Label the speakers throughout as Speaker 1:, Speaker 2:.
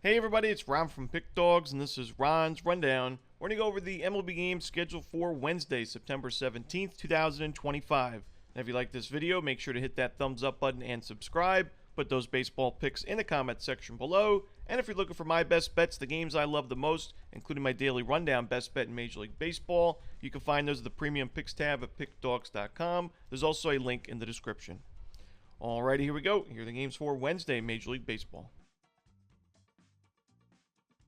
Speaker 1: Hey everybody, it's Ron from Pick Dawgz, and this is Ron's Rundown. We're going to go over the MLB games scheduled for Wednesday, September 17th, 2025. And if you like this video, make sure to hit that thumbs up button and subscribe. Put those baseball picks in the comment section below. And if you're looking for my best bets, the games I love the most, including my daily rundown best bet in Major League Baseball, you can find those at the Premium Picks tab at pickdawgz.com. There's also a link in the description. Alrighty, here we go. Here are the games for Wednesday, Major League Baseball.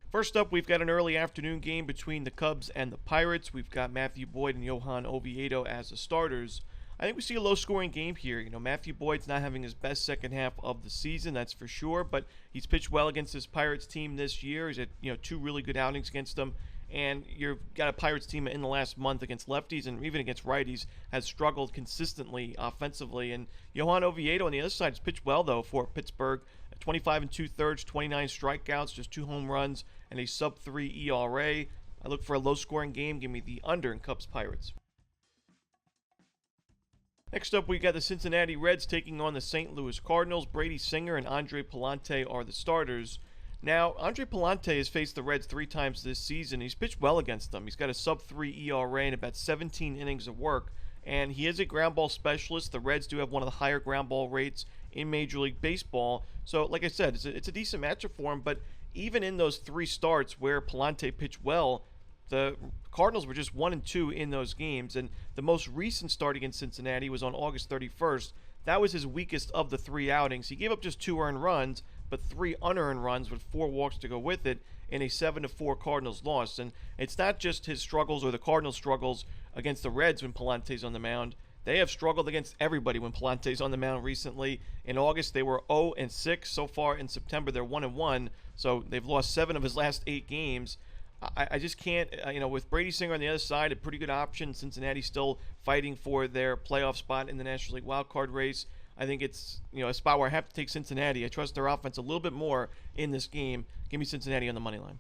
Speaker 1: First up, we've got an early afternoon game between the Cubs and the Pirates. We've got Matthew Boyd and Johan Oviedo as the starters. I think we see a low-scoring game here. Matthew Boyd's not having his best second half of the season, that's for sure, but he's pitched well against his Pirates team this year. He's had, two really good outings against them, and you've got a Pirates team in the last month against lefties and even against righties has struggled consistently offensively. And Johan Oviedo on the other side has pitched well, though, for Pittsburgh. 25 and 2/3, 29 strikeouts, just 2 home runs, and a sub-3 ERA. I look for a low-scoring game. Give me the under in Cubs-Pirates. Next up, we got the Cincinnati Reds taking on the St. Louis Cardinals. Brady Singer and Andre Pallante are the starters. Now, Andre Pallante has faced the Reds 3 times this season. He's pitched well against them. He's got a sub-3 ERA and about 17 innings of work, and he is a ground ball specialist. The Reds do have one of the higher ground ball rates in Major League Baseball. So, like I said, it's a decent matchup for him, but even in those 3 starts where Pallante pitched well, the Cardinals were just 1-2 in those games, and the most recent start against Cincinnati was on August 31st. That was his weakest of the 3 outings. He gave up just 2 earned runs, but 3 unearned runs with 4 walks to go with it in a 7-4 Cardinals loss. And it's not just his struggles or the Cardinals' struggles against the Reds when Pallante's on the mound. They have struggled against everybody when Pallante's on the mound recently. In August, they were 0-6. So far in September, they're 1-1. So they've lost 7 of his last 8 games. I just can't, with Brady Singer on the other side, a pretty good option. Cincinnati still fighting for their playoff spot in the National League wildcard race. I think it's, a spot where I have to take Cincinnati. I trust their offense a little bit more in this game. Give me Cincinnati on the money line.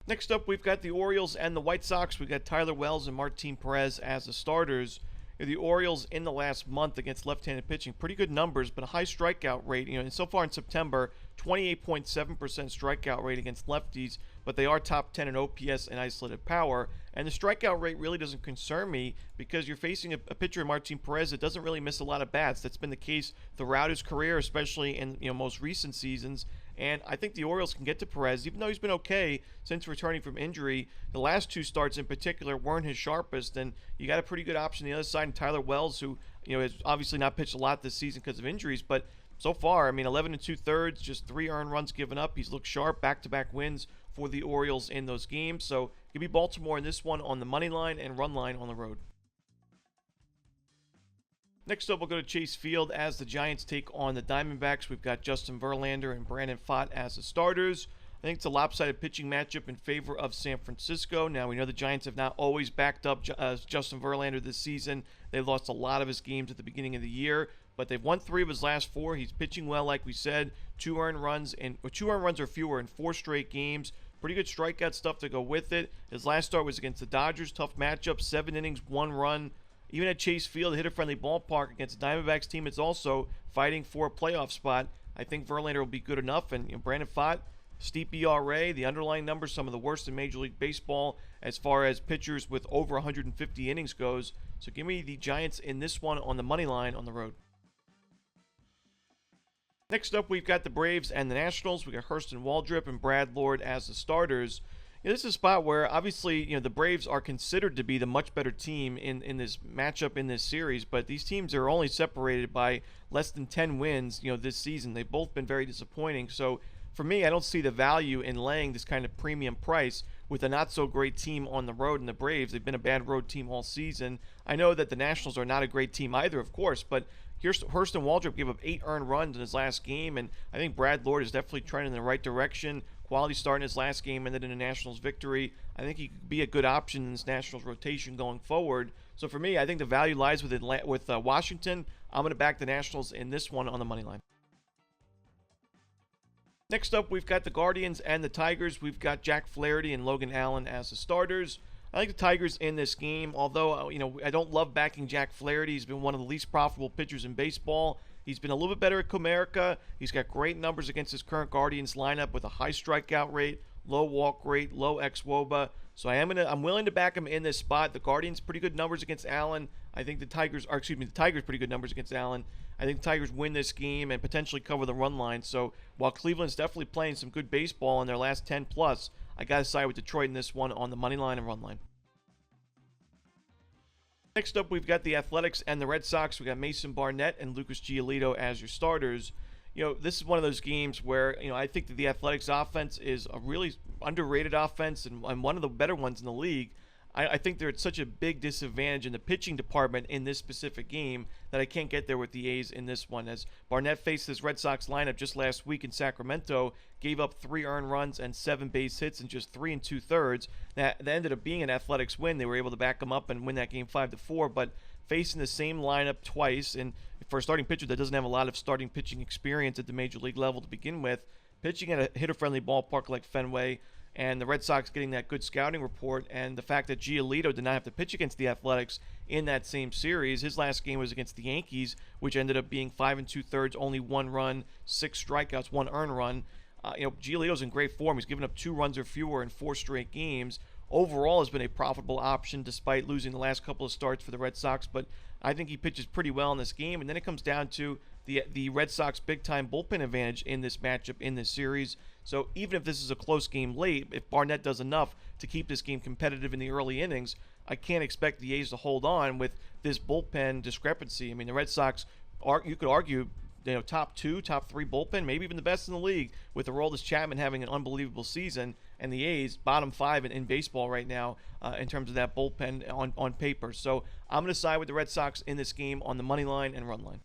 Speaker 1: Next up, we've got the Orioles and the White Sox. We've got Tyler Wells and Martin Perez as the starters. The Orioles in the last month against left-handed pitching, pretty good numbers, but a high strikeout rate. And so far in September, 28.7% strikeout rate against lefties, but they are top 10 in OPS and isolated power. And the strikeout rate really doesn't concern me because you're facing a pitcher, Martin Perez, that doesn't really miss a lot of bats. That's been the case throughout his career, especially in most recent seasons. And I think the Orioles can get to Perez, even though he's been okay since returning from injury. The last 2 starts in particular weren't his sharpest, and you got a pretty good option on the other side in Tyler Wells, who has obviously not pitched a lot this season because of injuries, but so far, 11 and 2/3, just 3 earned runs given up. He's looked sharp, back-to-back wins for the Orioles in those games. So give me Baltimore in this one on the money line and run line on the road. Next up, we'll go to Chase Field as the Giants take on the Diamondbacks. We've got Justin Verlander and Brandon Pfaadt as the starters. I think it's a lopsided pitching matchup in favor of San Francisco. Now, we know the Giants have not always backed up Justin Verlander this season. They lost a lot of his games at the beginning of the year, but they've won 3 of his last 4. He's pitching well, like we said. 2 earned runs or fewer in 4 straight games. Pretty good strikeout stuff to go with it. His last start was against the Dodgers. Tough matchup, 7 innings, 1 run. Even at Chase Field, a hitter-friendly ballpark against the Diamondbacks team, it's also fighting for a playoff spot. I think Verlander will be good enough, and Brandon Pfaadt, steep ERA, the underlying numbers, some of the worst in Major League Baseball as far as pitchers with over 150 innings goes. So give me the Giants in this one on the money line on the road. Next up, we've got the Braves and the Nationals. We got Hurston Waldrep and Brad Lord as the starters. This is a spot where obviously the Braves are considered to be the much better team in this matchup in this series, but these teams are only separated by less than 10 wins this season. They've both been very disappointing. So for me, I don't see the value in laying this kind of premium price with a not so great team on the road. And the Braves, they've been a bad road team all season. I know that the Nationals are not a great team either, of course, but Hurston Waldrep gave up 8 earned runs in his last game, and I think Brad Lord is definitely trending in the right direction. Quality start in his last game ended in a Nationals victory. I think he could be a good option in this Nationals rotation going forward. So for me, I think the value lies with Washington. I'm going to back the Nationals in this one on the money line. Next up, we've got the Guardians and the Tigers. We've got Jack Flaherty and Logan Allen as the starters. I like the Tigers in this game, although, I don't love backing Jack Flaherty. He's been one of the least profitable pitchers in baseball. He's been a little bit better at Comerica. He's got great numbers against his current Guardians lineup with a high strikeout rate, low walk rate, low xWOBA. So I'm willing to back him in this spot. The Guardians pretty good numbers against Allen. I think the Tigers pretty good numbers against Allen. I think the Tigers win this game and potentially cover the run line. So while Cleveland's definitely playing some good baseball in their last 10 plus, I got to side with Detroit in this one on the money line and run line. Next up, we've got the Athletics and the Red Sox. We got Mason Barnett and Lucas Giolito as your starters. This is one of those games where, I think that the Athletics offense is a really underrated offense and one of the better ones in the league. I think they're at such a big disadvantage in the pitching department in this specific game that I can't get there with the A's in this one. As Barnett faced this Red Sox lineup just last week in Sacramento, gave up 3 earned runs and 7 base hits in just 3 2/3. That ended up being an Athletics win. They were able to back them up and win that game 5-4, but facing the same lineup twice, and for a starting pitcher that doesn't have a lot of starting pitching experience at the major league level to begin with, pitching at a hitter-friendly ballpark like Fenway, and the Red Sox getting that good scouting report, and the fact that Giolito did not have to pitch against the Athletics in that same series. His last game was against the Yankees, which ended up being 5 2/3, only 1 run, 6 strikeouts, 1 earned run. Giolito's in great form. He's given up 2 runs or fewer in 4 straight games. Overall has been a profitable option despite losing the last couple of starts for the Red Sox, but I think he pitches pretty well in this game. And then it comes down to the Red Sox big-time bullpen advantage in this matchup, in this series. So even if this is a close game late, if Barnett does enough to keep this game competitive in the early innings, I can't expect the A's to hold on with this bullpen discrepancy. I mean, the Red Sox, you could argue, top 2, top 3 bullpen, maybe even the best in the league, with Aroldis Chapman having an unbelievable season, and the A's bottom 5 in baseball right now in terms of that bullpen on paper. So I'm going to side with the Red Sox in this game on the money line and run line.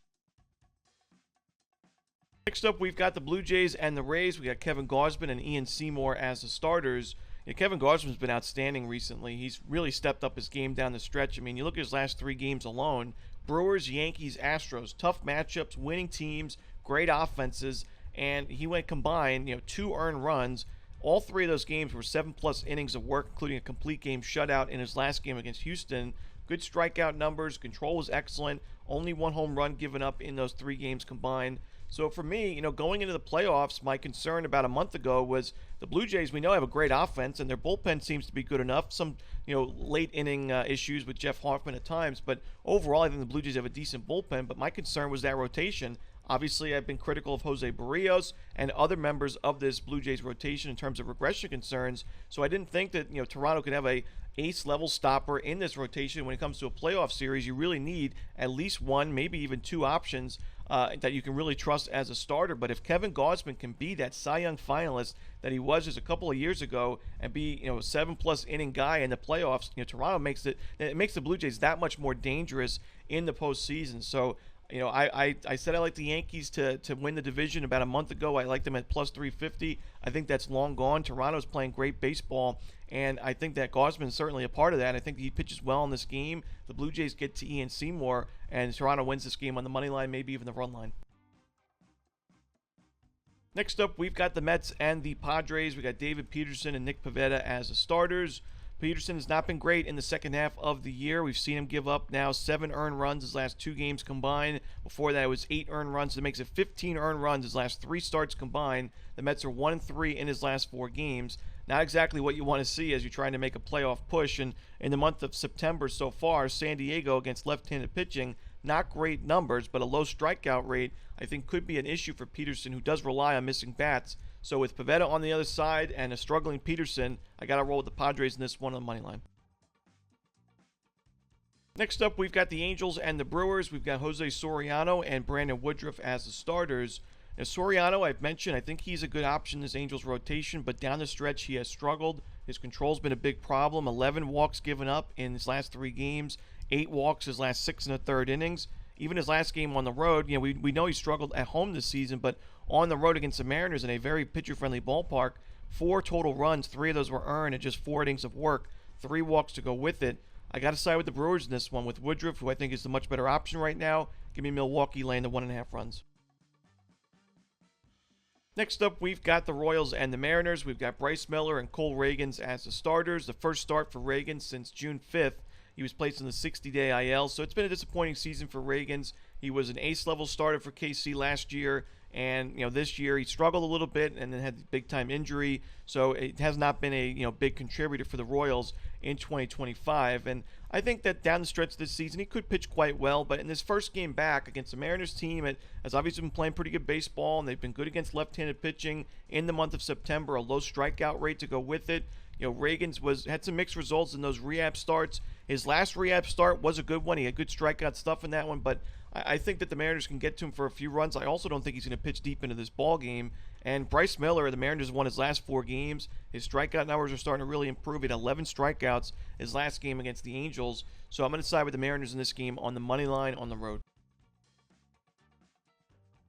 Speaker 1: Next up, we've got the Blue Jays and the Rays. We got Kevin Gausman and Ian Seymour as the starters. Kevin Gausman's been outstanding recently. He's really stepped up his game down the stretch. I mean, you look at his last 3 games alone: Brewers, Yankees, Astros. Tough matchups, winning teams, great offenses, and he went combined, 2 earned runs. All 3 of those games were 7+ innings of work, including a complete game shutout in his last game against Houston. Good strikeout numbers. Control was excellent. Only 1 home run given up in those 3 games combined. So for me, going into the playoffs, my concern about a month ago was the Blue Jays, we know, have a great offense, and their bullpen seems to be good enough. Some, late inning issues with Jeff Hoffman at times, but overall, I think the Blue Jays have a decent bullpen. But my concern was that rotation. Obviously, I've been critical of Jose Barrios and other members of this Blue Jays rotation in terms of regression concerns. So I didn't think that Toronto could have a ace-level stopper in this rotation. When it comes to a playoff series, you really need at least 1, maybe even 2 options that you can really trust as a starter. But if Kevin Gausman can be that Cy Young finalist that he was just a couple of years ago and be a 7+ inning guy in the playoffs, Toronto makes the Blue Jays that much more dangerous in the postseason. So I said I like the Yankees to win the division about a month ago. I liked them at plus 350. I think that's long gone. Toronto's playing great baseball, and I think that Gausman is certainly a part of that. I think he pitches well in this game. The Blue Jays get to Ian Seymour, and Toronto wins this game on the money line, maybe even the run line. Next up, we've got the Mets and the Padres. We got David Peterson and Nick Pivetta as the starters. Peterson has not been great in the second half of the year. We've seen him give up now 7 earned runs his last 2 games combined. Before that, it was 8 earned runs. That makes it 15 earned runs his last 3 starts combined. The Mets are 1-3 in his last 4 games. Not exactly what you want to see as you're trying to make a playoff push. And in the month of September so far, San Diego against left-handed pitching, not great numbers, but a low strikeout rate, I think could be an issue for Peterson, who does rely on missing bats. So with Pivetta on the other side and a struggling Peterson, I got to roll with the Padres in this one on the money line. Next up, we've got the Angels and the Brewers. We've got Jose Soriano and Brandon Woodruff as the starters. Now, Soriano, I've mentioned, I think he's a good option in this Angels rotation, but down the stretch he has struggled. His control's been a big problem. 11 walks given up in his last 3 games, 8 walks his last 6 1/3 innings. Even his last game on the road, we know he struggled at home this season, but on the road against the Mariners in a very pitcher-friendly ballpark, 4 total runs, 3 of those were earned, and just 4 innings of work, 3 walks to go with it. I got to side with the Brewers in this one with Woodruff, who I think is the much better option right now. Give me Milwaukee laying the 1.5 runs. Next up, we've got the Royals and the Mariners. We've got Bryce Miller and Cole Ragans as the starters. The first start for Ragans since June 5th. He was placed in the 60-day IL, so it's been a disappointing season for Ragans. He was an ace-level starter for KC last year, and this year he struggled a little bit and then had the big-time injury, so it has not been a big contributor for the Royals in 2025. And I think that down the stretch this season he could pitch quite well, but in this first game back against the Mariners team, it has obviously been playing pretty good baseball, and they've been good against left-handed pitching in the month of September, a low strikeout rate to go with it. Reagan's had some mixed results in those rehab starts. His last rehab start was a good one. He had good strikeout stuff in that one, but I think that the Mariners can get to him for a few runs. I also don't think he's going to pitch deep into this ball game. And Bryce Miller, the Mariners won his last 4 games. His strikeout numbers are starting to really improve. He had 11 strikeouts his last game against the Angels. So I'm going to side with the Mariners in this game on the money line on the road.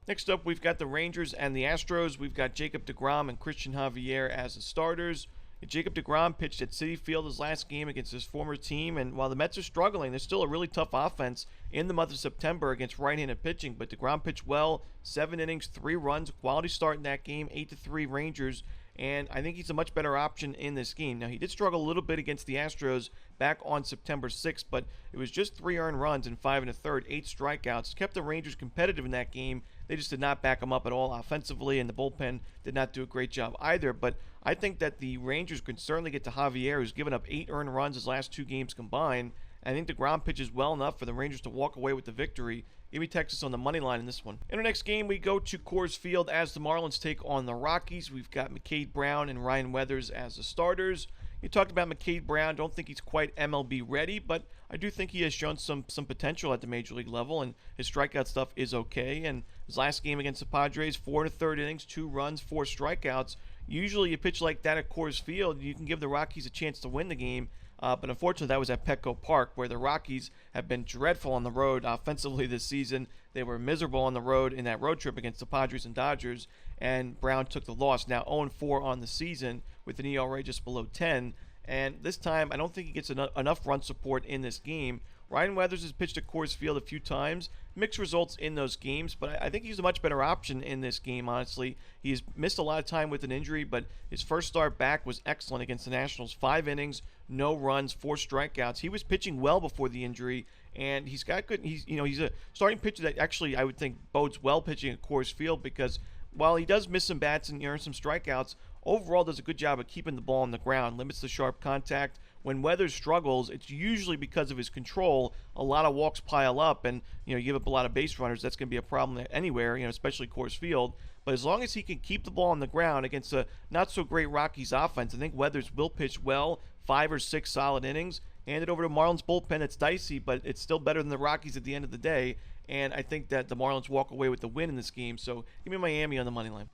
Speaker 1: Next up, we've got the Rangers and the Astros. We've got Jacob deGrom and Christian Javier as the starters. Jacob deGrom pitched at Citi Field his last game against his former team, and while the Mets are struggling, there's still a really tough offense in the month of September against right-handed pitching. But deGrom pitched well, 7 innings, 3 runs, quality start in that game, 8-3 Rangers, and I think he's a much better option in this game. Now, he did struggle a little bit against the Astros back on September 6th, but it was just 3 earned runs in 5 1/3, 8 strikeouts, kept the Rangers competitive in that game. They just did not back him up at all offensively, and the bullpen did not do a great job either. But I think that the Rangers could certainly get to Javier, who's given up 8 earned runs his last 2 games combined. I think deGrom pitches well enough for the Rangers to walk away with the victory. Give me Texas on the money line in this one. In our next game, we go to Coors Field as the Marlins take on the Rockies. We've got McCade Brown and Ryan Weathers as the starters. You talked about McCade Brown. Don't think he's quite MLB ready, but I do think he has shown some potential at the major league level, and his strikeout stuff is okay. And his last game against the Padres, 4 1/3 innings, 2 runs, 4 strikeouts. Usually a pitch like that at Coors Field, you can give the Rockies a chance to win the game. But unfortunately, that was at Petco Park, where the Rockies have been dreadful on the road offensively this season. They were miserable on the road in that road trip against the Padres and Dodgers, and Brown took the loss. Now 0-4 on the season with an ERA just below 10. And this time, I don't think he gets enough run support in this game. Ryan Weathers has pitched at Coors Field a few times. Mixed results in those games, but I think he's a much better option in this game, honestly. He's missed a lot of time with an injury, but his first start back was excellent against the Nationals. 5 innings, no runs, 4 strikeouts. He was pitching well before the injury, and he's got good. He's a starting pitcher that actually I would think bodes well pitching at Coors Field, because while he does miss some bats and earn some strikeouts, overall does a good job of keeping the ball on the ground, limits the sharp contact. When Weathers struggles, it's usually because of his control. A lot of walks pile up, and you give up a lot of base runners. That's going to be a problem anywhere, especially Coors Field. But as long as he can keep the ball on the ground against a not so great Rockies offense, I think Weathers will pitch well, 5 or 6 solid innings. Hand it over to Marlins bullpen. It's dicey, but it's still better than the Rockies at the end of the day. And I think that the Marlins walk away with the win in this game. So give me Miami on the money line.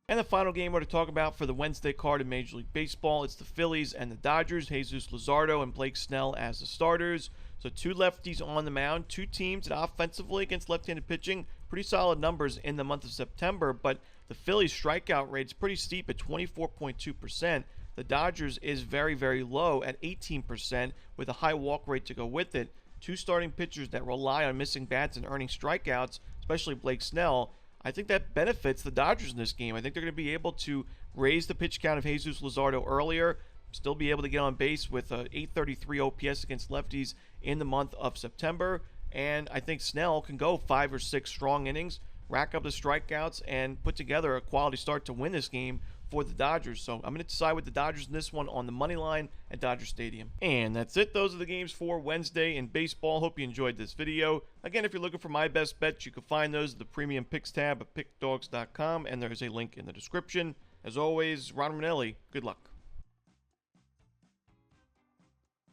Speaker 1: And the final game we're to talk about for the Wednesday card in Major League Baseball, it's the Phillies and the Dodgers. Jesus Luzardo and Blake Snell as the starters. So 2 lefties on the mound, 2 teams that offensively against left-handed pitching, pretty solid numbers in the month of September. But the Phillies' strikeout rate's pretty steep at 24.2%. The Dodgers is very, very low at 18% with a high walk rate to go with it. 2 starting pitchers that rely on missing bats and earning strikeouts, especially Blake Snell. I think that benefits the Dodgers in this game. I think they're going to be able to raise the pitch count of Jesus Luzardo earlier, still be able to get on base with a 833 OPS against lefties in the month of September. And I think Snell can go 5 or 6 strong innings, rack up the strikeouts, and put together a quality start to win this game for the Dodgers. So I'm going to decide with the Dodgers in this one on the money line at Dodger Stadium. And that's it. Those are the games for Wednesday in baseball. Hope you enjoyed this video. Again, if you're looking for my best bets, you can find those at the Premium Picks tab at pickdawgz.com, and there's a link in the description. As always, Romanelli, good luck.